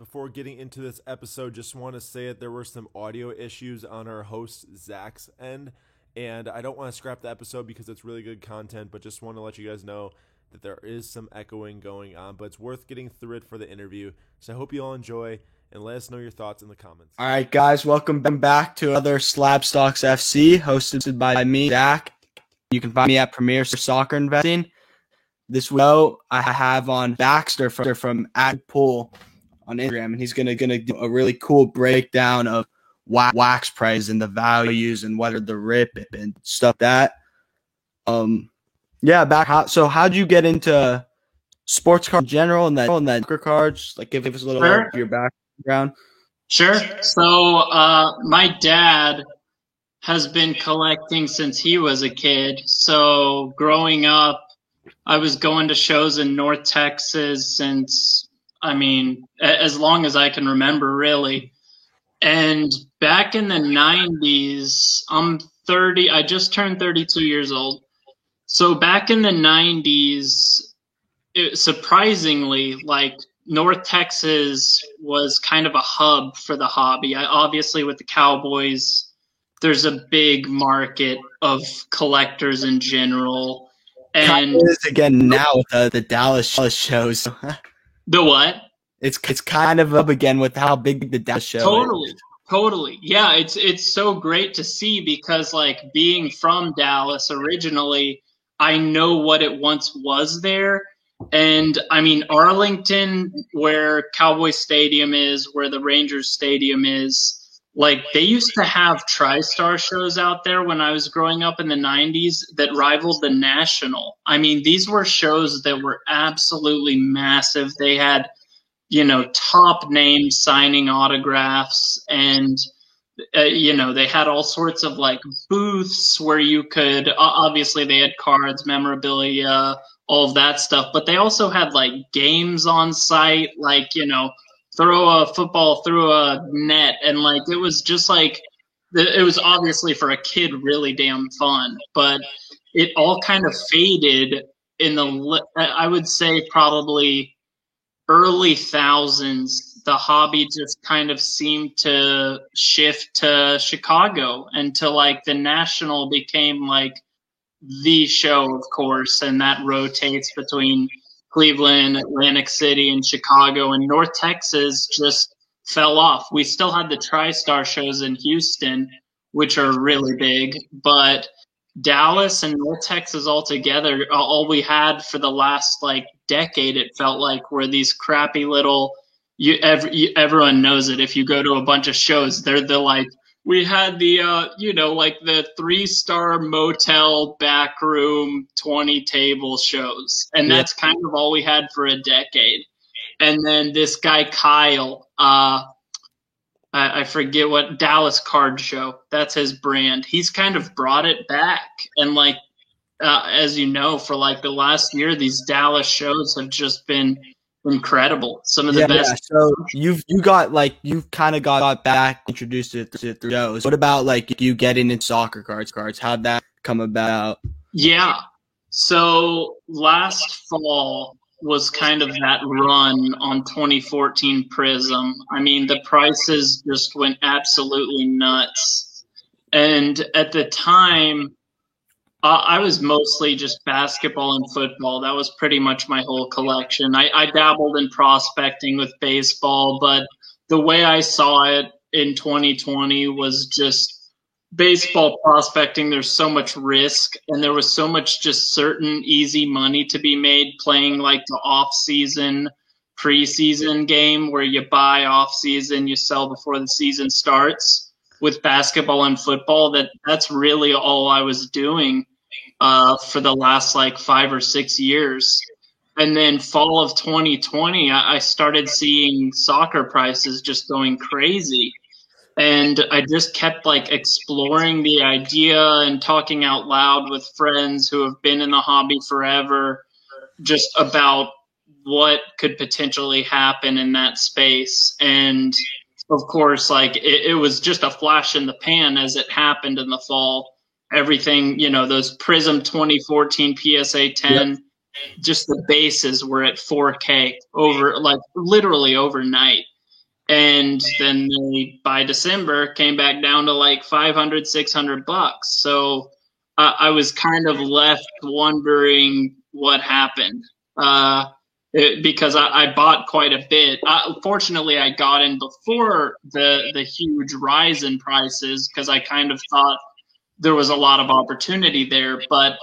before getting into this episode, just want to say that there were some audio issues on our host Zach's end, and I don't want to scrap the episode because it's really good content, but just want to let you guys know that there is some echoing going on, but it's worth getting through it for the interview. So I hope you all enjoy, and let us know your thoughts in the comments. All right, guys, welcome back to another Slabstocks FC, hosted by me, Zach. You can find me at Premier Soccer Investing. This week, I have on Baxter from AdPool on Instagram, and he's gonna do a really cool breakdown of wax price and the values and whether the rip and stuff that. So how'd you get into sports cards in general and then poker cards? Like, give us a little of your background. Sure. So my dad has been collecting since he was a kid. So growing up, I was going to shows in North Texas since, as long as I can remember, really. And back in the 90s, I'm 30. I just turned 32 years old. So back in the 90s, surprisingly, North Texas was kind of a hub for the hobby. Obviously, with the Cowboys, there's a big market of collectors in general. And again now with the Dallas shows. The what? It's kind of up again with how big the Dallas show is. Totally. Yeah, it's so great to see because being from Dallas originally, I know what it once was there. And Arlington, where Cowboy Stadium is, where the Rangers Stadium is, they used to have TriStar shows out there when I was growing up in the 90s that rivaled the National. These were shows that were absolutely massive. They had, top names signing autographs, and they had all sorts of booths where you could, obviously they had cards, memorabilia, all of that stuff, but they also had games on site, throw a football through a net, and it was just it was obviously for a kid really damn fun, but it all kind of faded in the, I would say probably early thousands. The hobby just kind of seemed to shift to Chicago until the National became the show, of course, and that rotates between Cleveland, Atlantic City, and Chicago, and North Texas just fell off. We still had the TriStar shows in Houston, which are really big, but Dallas and North Texas altogether, all we had for the last decade, it felt were these crappy little, everyone knows it. If you go to a bunch of shows, they're we had the, the 3-star motel back room 20 table shows. And that's kind of all we had for a decade. And then this guy, Kyle, I forget what, Dallas Card Show. That's his brand. He's kind of brought it back. And as you know, for the last year, these Dallas shows have just been incredible. Some of the best. So you kind of got back introduced to it through shows. What about you getting in soccer cards? How'd that come about? Yeah. So last fall was kind of that run on 2014 Prism. The prices just went absolutely nuts. And at the time, I was mostly just basketball and football. That was pretty much my whole collection. I dabbled in prospecting with baseball, but the way I saw it in 2020 was just baseball prospecting. There's so much risk, and there was so much just certain easy money to be made playing the off-season, preseason game where you buy off-season, you sell before the season starts. With basketball and football, that's really all I was doing for the last 5 or 6 years. And then fall of 2020, I started seeing soccer prices just going crazy. And I just kept exploring the idea and talking out loud with friends who have been in the hobby forever, just about what could potentially happen in that space. And of course, it was just a flash in the pan as it happened in the fall. Everything, those Prism 2014 PSA 10, just the bases were at 4K over literally overnight. And then they, by December, came back down to like $500, $600. So I was kind of left wondering what happened. Because I bought quite a bit. Fortunately, I got in before the huge rise in prices because I kind of thought there was a lot of opportunity there. But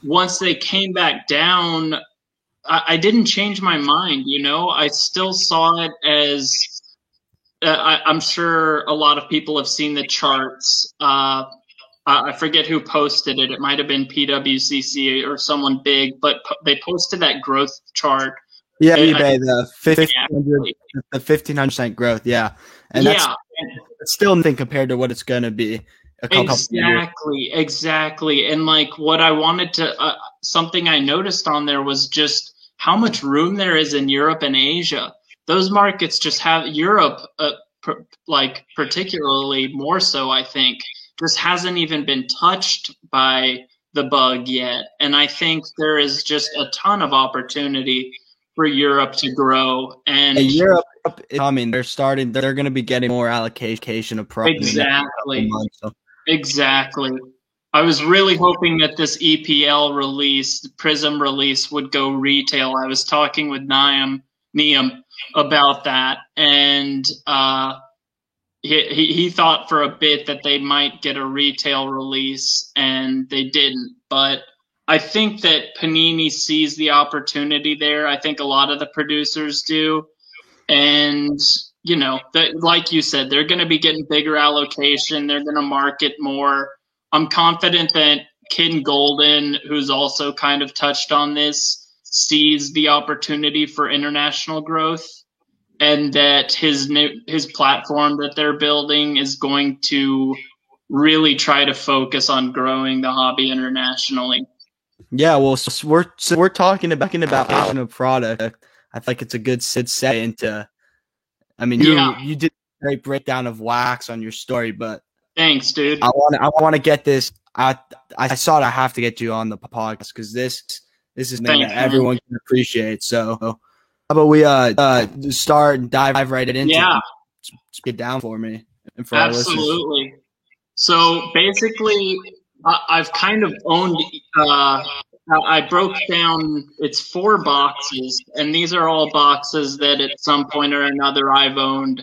once they came back down, I didn't change my mind. I still saw it as I'm sure a lot of people have seen the charts. I forget who posted it. It might have been PWCC or someone big, but they posted that growth chart. Yeah, eBay, the 1500% growth. Yeah. And that's still nothing compared to what it's going to be. Exactly. And like what I wanted to, something I noticed on there was just how much room there is in Europe and Asia. Those markets just have Europe, like particularly more so, I think, just hasn't even been touched by the bug yet. And I think there is just a ton of opportunity for Europe to grow. And Europe, they're going to be getting more allocation of product. Exactly. I was really hoping that this EPL release, the Prism release, would go retail. I was talking with Niam about that, and he thought for a bit that they might get a retail release, and they didn't. But I think that Panini sees the opportunity there. I think a lot of the producers do. And, like you said, they're going to be getting bigger allocation. They're going to market more. I'm confident that Ken Golden, who's also kind of touched on this, sees the opportunity for international growth, and that his platform that they're building is going to really try to focus on growing the hobby internationally. Yeah, well, so we're talking about a product. I think it's a good segue into. I mean, you did a great breakdown of wax on your story, but thanks, dude. I want to get this. I saw it. I have to get you on the podcast because this is something that everyone can appreciate. So, how about we start and dive right into it? Just get down for me and for absolutely. Our listeners. So basically, I've kind of owned. I broke down. It's 4 boxes, and these are all boxes that at some point or another I've owned.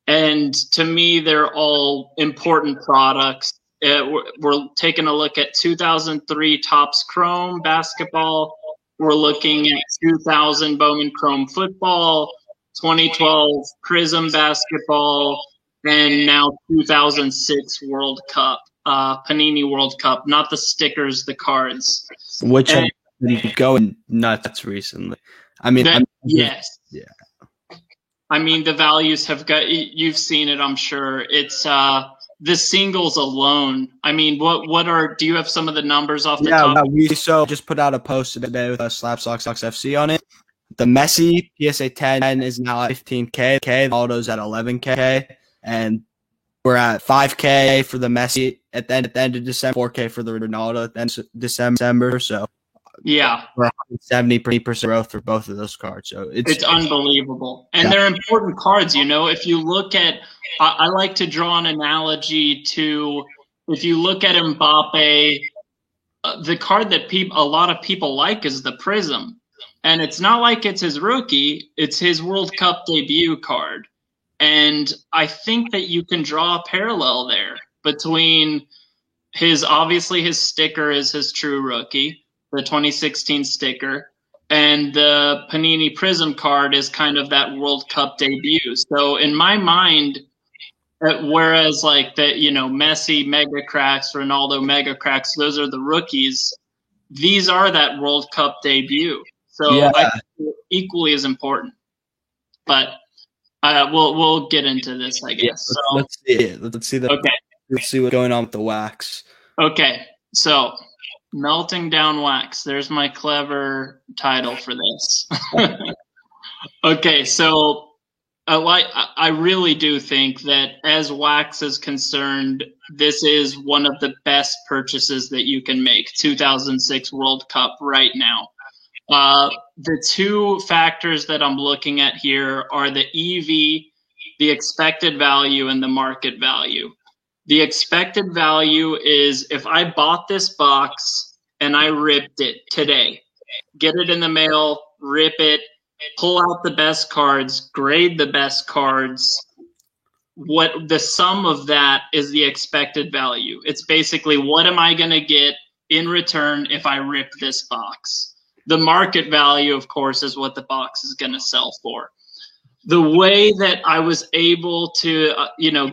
And to me, they're all important products. We're taking a look at 2003 Topps Chrome basketball. We're looking at 2000 Bowman Chrome football, 2012 Prism basketball, and now 2006 World Cup, Panini World Cup. Not the stickers, the cards. Which have been going nuts recently. I mean, yes. Yeah. I mean, the values have got, you've seen it, I'm sure. It's the singles alone. I mean, do you have some of the numbers off the top? Yeah, we just put out a post today with Slapstocks FC on it. The Messi PSA 10 is now at 15K. The Ronaldo's at 11K. And we're at 5K for the Messi at the end of December, 4K for the Ronaldo at the end of December. So yeah, we're 170% growth for both of those cards. So it's unbelievable. And they're important cards, If you look at, I like to draw an analogy to, if you look at Mbappe, the card that a lot of people like is the Prism. And it's not like it's his rookie, it's his World Cup debut card. And I think that you can draw a parallel there between obviously his sticker is his true rookie, the 2016 sticker, and the Panini Prism card is kind of that World Cup debut. So in my mind, whereas like Messi Mega Cracks, Ronaldo Mega Cracks, those are the rookies. These are that World Cup debut. So I think they're equally as important. But we'll get into this, I guess. Let's see it. Let's see Let's see what's going on with the wax. Okay, so melting down wax. There's my clever title for this. Okay, so I really do think that as wax is concerned, this is one of the best purchases that you can make. 2006 World Cup right now. The 2 factors that I'm looking at here are the EV the expected value and the market value. The expected value is if I bought this box and I ripped it today, get it in the mail, rip it, pull out the best cards, grade the best cards. What the sum of that is the expected value. It's basically what am I going to get in return if I rip this box? The market value, of course, is what the box is going to sell for. The way that I was able to,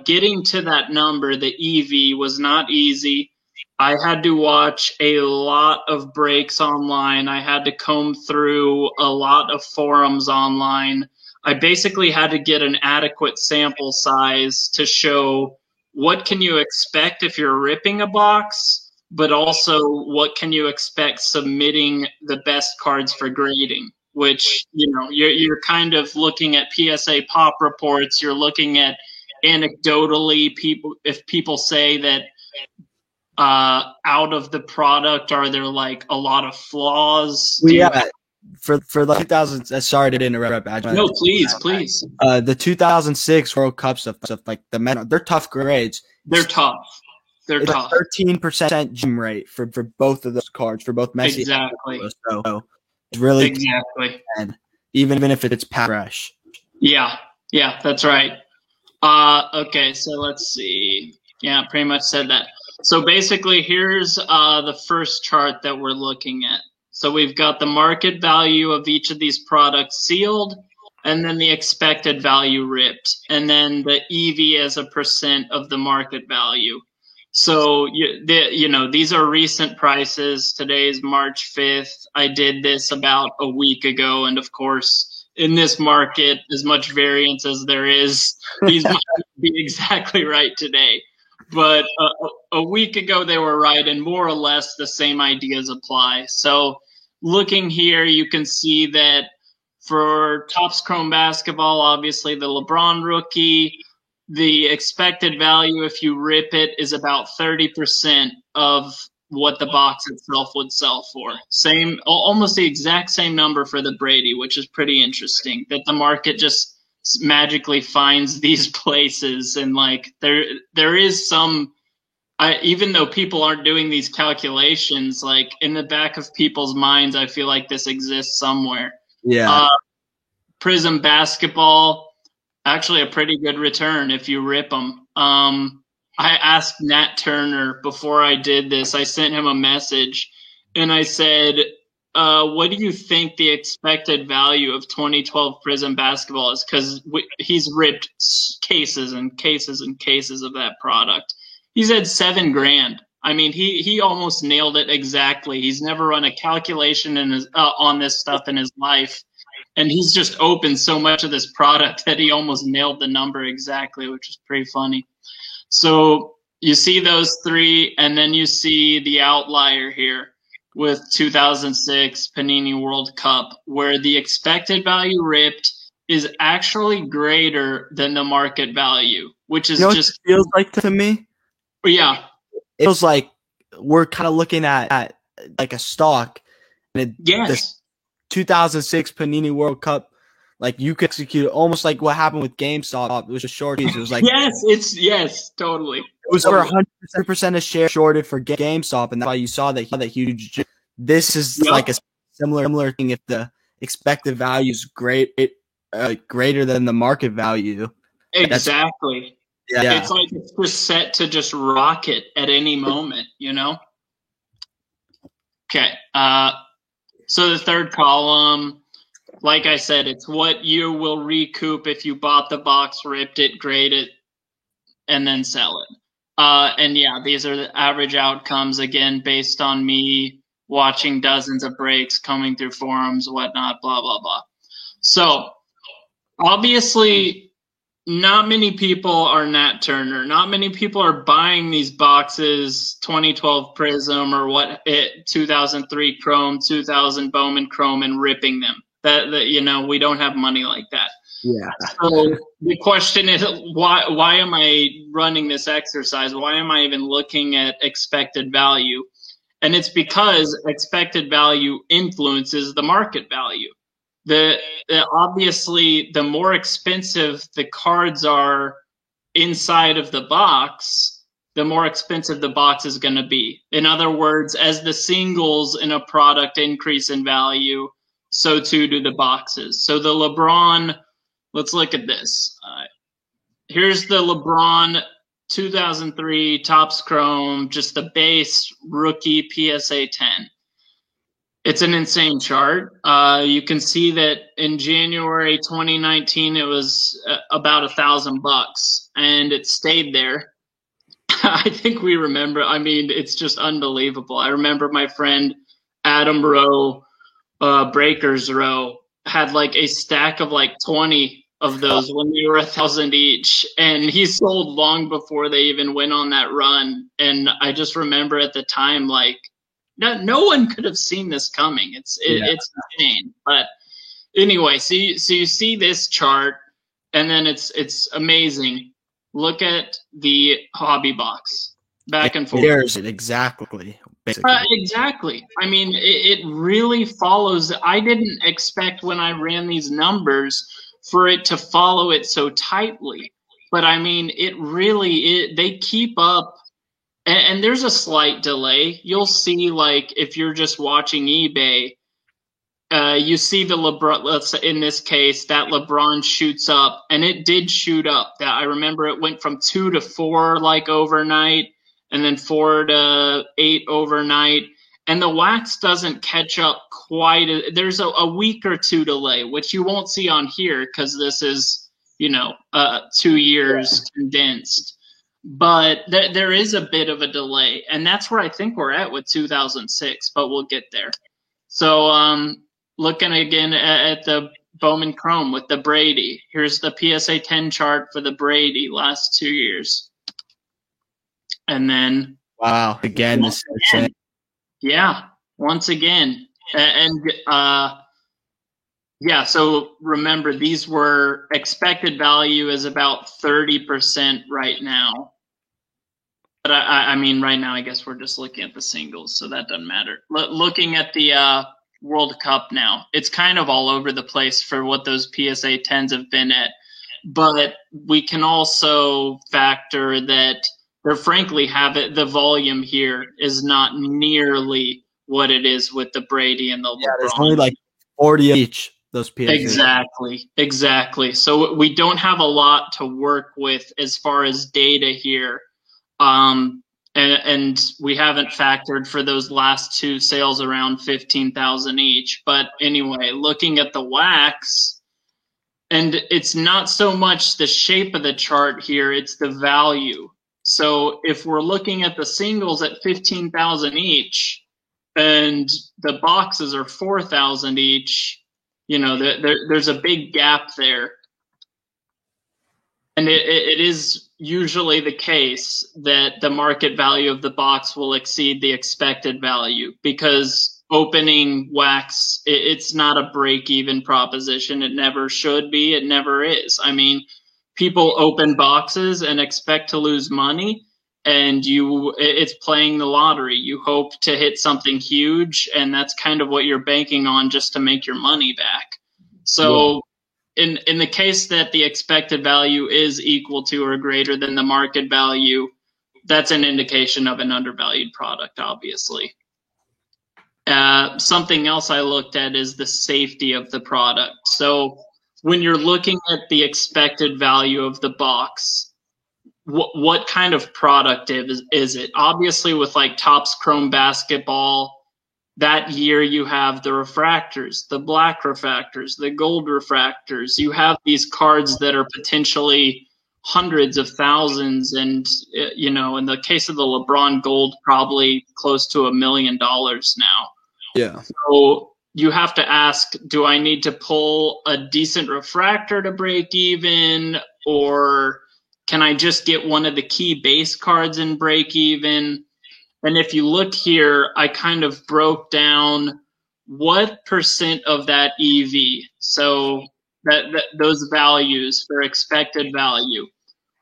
getting to that number, the EV, was not easy. I had to watch a lot of breaks online. I had to comb through a lot of forums online. I basically had to get an adequate sample size to show what can you expect if you're ripping a box, but also what can you expect submitting the best cards for grading, which, you're kind of looking at PSA pop reports. You're looking at anecdotally if people say that out of the product, are there like a lot of flaws? For the 2000, sorry to interrupt. No, please. The 2006 World Cup stuff like the men, they're tough grades. They're tough. They're tough. 13% gem rate for both of those cards for both Messi. Exactly. So it's really exactly. And even if it's pass rush. Yeah, that's right. Okay, so let's see. Yeah, pretty much said that. So basically, here's the first chart that we're looking at. So we've got the market value of each of these products sealed, and then the expected value ripped, and then the EV as a percent of the market value. So, these are recent prices. Today is March 5th. I did this about a week ago, and of course, in this market, as much variance as there is, these might be exactly right today. But a week ago, they were right, and more or less the same ideas apply. So looking here, you can see that for Topps Chrome Basketball, obviously the LeBron rookie, the expected value if you rip it is about 30% of what the box itself would sell for. Same, almost the exact same number for the Brady, which is pretty interesting, that the market just magically finds these places. And like there is some, even though people aren't doing these calculations, like in the back of people's minds, I feel like this exists somewhere. Yeah. Prism Basketball, actually a pretty good return if you rip them. I asked Nat Turner before I did this. I sent him a message and I said, what do you think the expected value of 2012 Prism Basketball is? Because he's ripped cases and cases and cases of that product. He said $7,000. I mean, he almost nailed it exactly. He's never run a calculation on this stuff in his life. And he's just opened so much of this product that he almost nailed the number exactly, which is pretty funny. So you see those three, and then you see the outlier here with 2006 Panini World Cup, where the expected value ripped is actually greater than the market value, which is just what it feels like to me. Yeah, it feels like we're kind of looking at like a stock. And yes. 2006 Panini World Cup, like you could execute almost like what happened with GameStop. It was a short piece. It was like yes, totally. It was over 100% of share shorted for GameStop, and that's why you saw that huge. This is like a similar thing. If the expected value is greater than the market value, exactly. Yeah. It's like it's just set to just rocket at any moment, Okay. So the third column, like I said, it's what you will recoup if you bought the box, ripped it, grade it, and then sell it. And yeah, these are the average outcomes, again, based on me watching dozens of breaks, coming through forums, whatnot, blah, blah, blah. So obviously, not many people are Nat Turner. Not many people are buying these boxes, 2012 Prism or 2003 Chrome, 2000 Bowman Chrome, and ripping them. That we don't have money like that. Yeah. So the question is, why am I running this exercise? Why am I even looking at expected value? And it's because expected value influences the market value. obviously the more expensive the cards are inside of the box, the more expensive the box is going to be. In other words, as the singles in a product increase in value, so too do the boxes. So the LeBron, let's look at this. Here's the LeBron 2003 Topps Chrome, just the base rookie PSA 10. It's an insane chart. You can see that in January 2019, it was about $1,000, and it stayed there. I think we remember. I mean, it's just unbelievable. I remember my friend Adam Rowe, Breakers Row, had like a stack of like 20 of those when they were $1,000 each, and he sold long before they even went on that run. And I just remember at the time, like, no one could have seen this coming. It's insane. But anyway, so you see this chart, and then it's amazing. Look at the hobby box, back and forth. There's it exactly. Basically. Exactly. I mean, it really follows. I didn't expect when I ran these numbers for it to follow it so tightly, but I mean, it really they keep up. And there's a slight delay. You'll see, like, if you're just watching eBay, you see the LeBron, let's say in this case, that LeBron shoots up, and it did shoot up. I remember it went from 2 to 4 like overnight, and then 4 to 8 overnight. And the wax doesn't catch up quite. There's a week or two delay, which you won't see on here because this is, 2 years condensed. But there is a bit of a delay, and that's where I think we're at with 2006, but we'll get there. So looking again at the Bowman Chrome with the Brady. Here's the PSA 10 chart for the Brady last 2 years. And then... Wow, again, this is yeah, once again. And yeah, so remember, these were expected value is about 30% right now. But I mean, right now, I guess we're just looking at the singles, so that doesn't matter. Looking at the World Cup now, it's kind of all over the place for what those PSA 10s have been at. But we can also factor that they're frankly the volume here is not nearly what it is with the Brady and the LeBron. Yeah, there's only like 40 each. Those PSA. Exactly. So we don't have a lot to work with as far as data here. And we haven't factored for those last two sales around 15,000 each. But anyway, looking at the wax, and it's not so much the shape of the chart here, it's the value. So if we're looking at the singles at 15,000 each and the boxes are 4,000 each, there's a big gap there. And it is usually the case that the market value of the box will exceed the expected value because opening wax, it's not a break-even proposition. It never should be. It never is. I mean, people open boxes and expect to lose money, and it's playing the lottery. You hope to hit something huge, and that's kind of what you're banking on just to make your money back. So in the case that the expected value is equal to or greater than the market value, that's an indication of an undervalued product, obviously. Something else I looked at is the safety of the product. So when you're looking at the expected value of the box, what kind of product is it? Obviously, with like Topps Chrome Basketball, that year you have the refractors, the black refractors, the gold refractors. You have these cards that are potentially hundreds of thousands, and in the case of the LeBron Gold, probably close to $1 million now. Yeah. So you have to ask, do I need to pull a decent refractor to break even, or can I just get one of the key base cards and break even? And if you look here, I kind of broke down what percent of that EV, so that those values for expected value,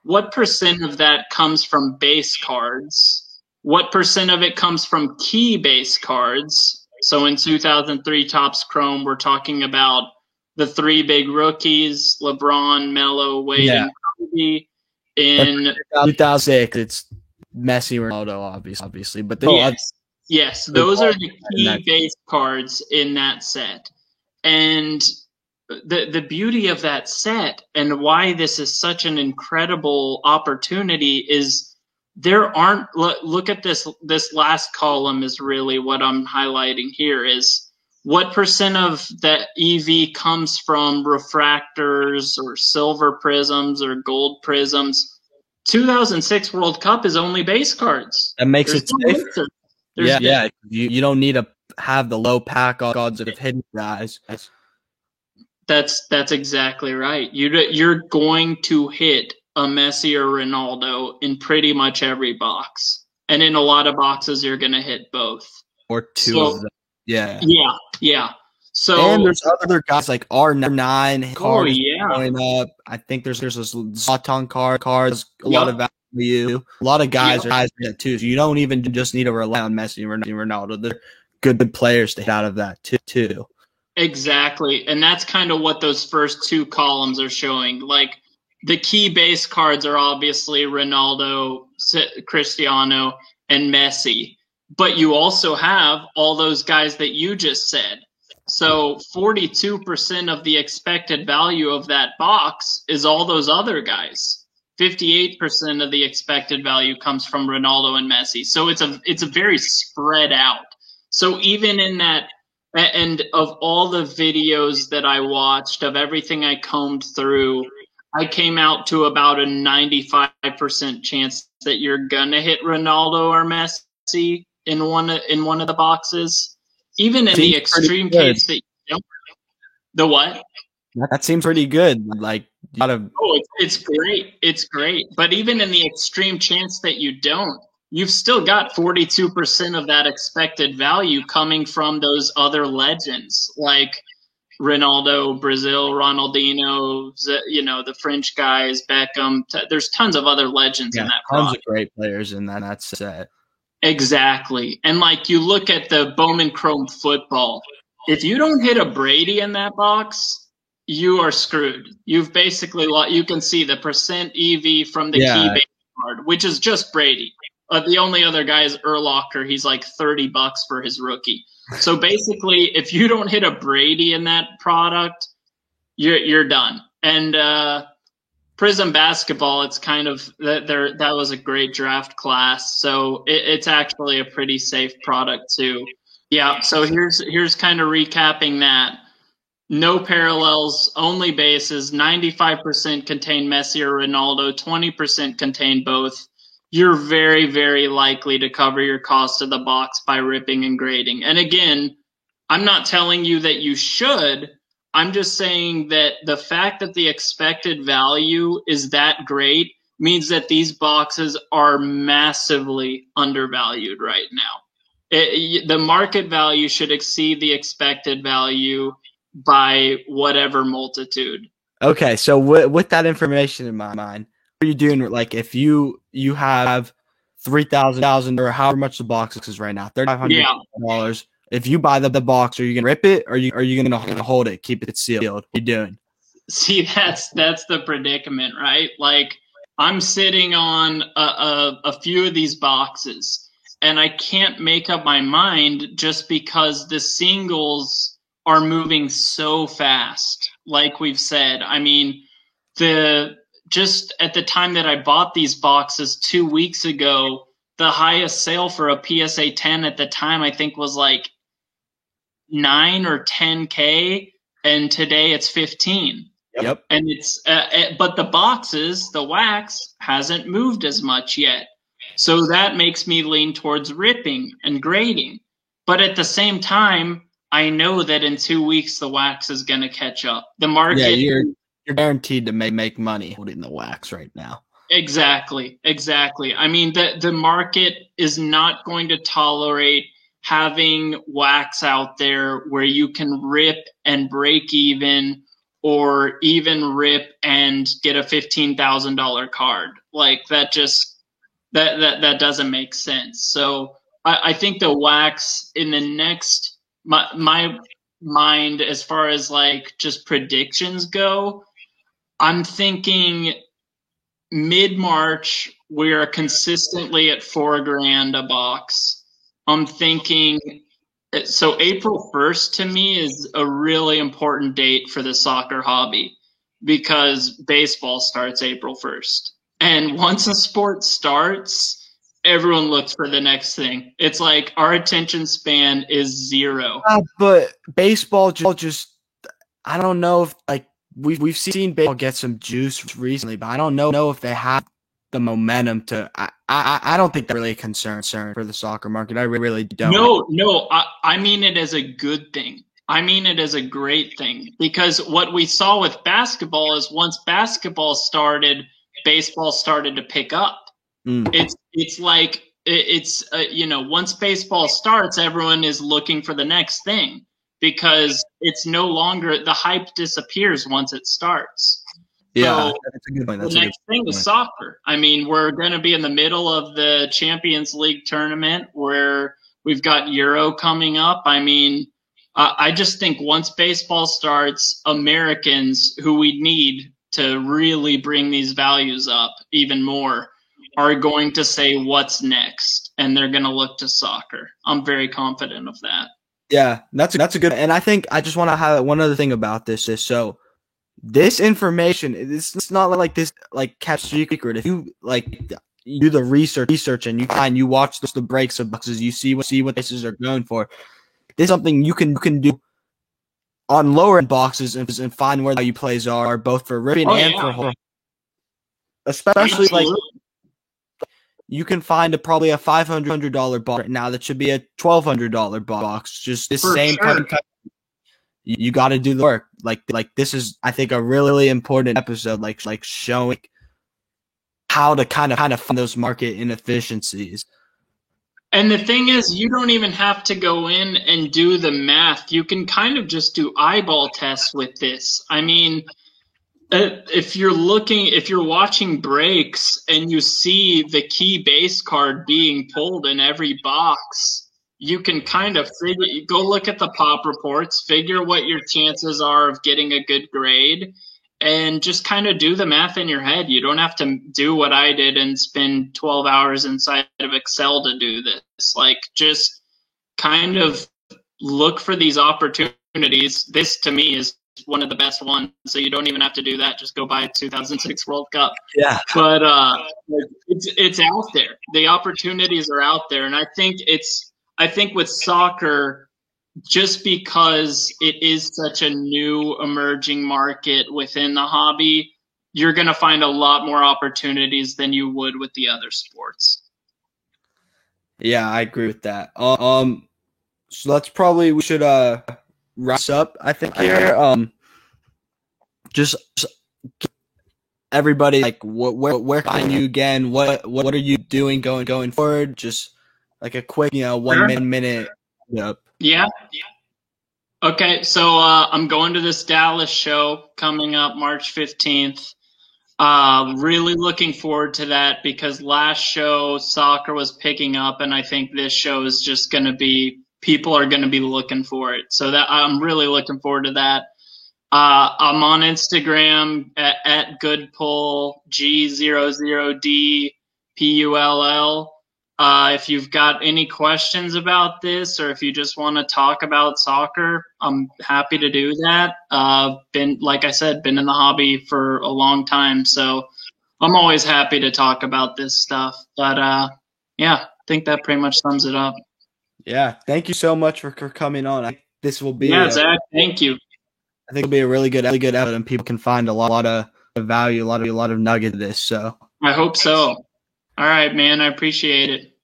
what percent of that comes from base cards? What percent of it comes from key base cards? So in 2003 Topps Chrome, we're talking about the three big rookies, LeBron, Melo, Wade, and Kobe. In 2006, it's Messi, Ronaldo, obviously, but yes, those are the key base cards in that set. And the beauty of that set and why this is such an incredible opportunity is there aren't look at this last column is really what I'm highlighting here is what percent of that EV comes from refractors or silver prisms or gold prisms. 2006 World Cup is only base cards. That makes it safe. Yeah. You don't need to have the low pack odds that have hidden guys. That's exactly right. You're going to hit a Messi or Ronaldo in pretty much every box, and in a lot of boxes you're going to hit both or two of them. Yeah. So and there's other guys like R9 cards going up. I think there's this Zlatan cards, a lot of value. A lot of guys are guys that too. So you don't even just need to rely on Messi and Ronaldo. They're good players to hit out of that too. Exactly. And that's kind of what those first two columns are showing. Like the key base cards are obviously Ronaldo, Cristiano, and Messi. But you also have all those guys that you just said. So 42% of the expected value of that box is all those other guys. 58% of the expected value comes from Ronaldo and Messi. So it's a very spread out. So even in that, and of all the videos that I watched, of everything I combed through, I came out to about a 95% chance that you're gonna hit Ronaldo or Messi in one of the boxes. Even in the extreme case that you don't. The what? That seems pretty good. Like it's great. It's great. But even in the extreme chance that you don't, you've still got 42% of that expected value coming from those other legends like Ronaldo, Brazil, Ronaldinho, the French guys, Beckham. There's tons of other legends in that product. Tons of great players in that set. Exactly. And like you look at the Bowman Chrome football, if you don't hit a Brady in that box, you are screwed. You've basically you can see the percent EV from the key base card, which is just Brady. The only other guy is Urlacher. He's like $30 for his rookie. So basically, if you don't hit a Brady in that product, you're done. And Prism Basketball, it's kind of that was a great draft class. So it's actually a pretty safe product too. Yeah. So here's kind of recapping that. No parallels, only bases. 95% contain Messi or Ronaldo. 20% contain both. You're very, very likely to cover your cost of the box by ripping and grading. And again, I'm not telling you that you should. I'm just saying that the fact that the expected value is that great means that these boxes are massively undervalued right now. The market value should exceed the expected value by whatever multitude. Okay, so with that information in my mind, what are you doing? Like if you have 3,000 or however much the box is right now, $3,500. If you buy the box, are you gonna rip it or are you gonna hold it, keep it sealed? What are you doing? See, that's the predicament, right? Like I'm sitting on a few of these boxes and I can't make up my mind just because the singles are moving so fast. Like we've said, I mean, just at the time that I bought these boxes 2 weeks ago, the highest sale for a PSA 10 at the time, I think was like 9 or 10K. And today it's 15. Yep. And but the boxes, the wax hasn't moved as much yet. So that makes me lean towards ripping and grading. But at the same time, I know that in 2 weeks, the wax is going to catch up. The market. Yeah, you're guaranteed to make money holding the wax right now. Exactly. I mean, the market is not going to tolerate having wax out there where you can rip and break even, or even rip and get a $15,000 card. Like that just that doesn't make sense. So I think the wax in the next my mind as far as like just predictions go. I'm thinking mid-March, we're consistently at $4,000 a box. I'm thinking, so April 1st to me is a really important date for the soccer hobby because baseball starts April 1st. And once a sport starts, everyone looks for the next thing. It's like our attention span is zero. But baseball just, I don't know if like we've seen baseball get some juice recently, but I don't know if they have the momentum to. I don't think that's really a concern for the soccer market. I really don't. No, I mean it as a good thing. I mean it as a great thing because what we saw with basketball is once basketball started, baseball started to pick up. It's like once baseball starts, everyone is looking for the next thing because it's no longer the hype disappears once it starts. Yeah, so that's a good point. The next thing is soccer. I mean, we're going to be in the middle of the Champions League tournament where we've got Euro coming up. I mean, I just think once baseball starts, Americans who we need to really bring these values up even more are going to say what's next, and they're going to look to soccer. I'm very confident of that. Yeah, that's a good. And I think I just want to highlight one other thing about this is so this information, it's not like this like catch secret. If you like do the research and you watch the breaks of boxes, you see what places are going for. This is something you can do on lower end boxes and find where the value plays are both for ribbon and for home. Especially like you can find probably a $500 box right now that should be a $1,200 box. Just the same kind of. You got to do the work. Like this is, I think, a really important episode. Like showing how to kind of find those market inefficiencies. And the thing is, you don't even have to go in and do the math. You can kind of just do eyeball tests with this. I mean, if you're watching breaks and you see the key base card being pulled in every box, you can kind of go look at the pop reports, figure what your chances are of getting a good grade, and just kind of do the math in your head. You don't have to do what I did and spend 12 hours inside of Excel to do this. Like, just kind of look for these opportunities. This, to me, is one of the best ones. So you don't even have to do that. Just go buy a 2006 World Cup. Yeah. But it's out there. The opportunities are out there. And I think with soccer, just because it is such a new emerging market within the hobby, you're going to find a lot more opportunities than you would with the other sports. Yeah, I agree with that. So we should wrap this up, I think, here. Just everybody, like, where can you again? What are you doing going forward? Just like a quick, 1 minute. Yep. Yeah. Okay, so I'm going to this Dallas show coming up March 15th. Really looking forward to that because last show soccer was picking up, and I think this show is just going to be, people are going to be looking for it. So that I'm really looking forward to that. I'm on Instagram at goodpull, G00DPULL. If you've got any questions about this, or if you just want to talk about soccer, I'm happy to do that. Like I said, been in the hobby for a long time, so I'm always happy to talk about this stuff. But yeah, I think that pretty much sums it up. Yeah, thank you so much for coming on. This will be Zach, thank you. I think it'll be a really good episode, and people can find a lot of value, a lot of nugget of this. So I hope so. All right, man. I appreciate it.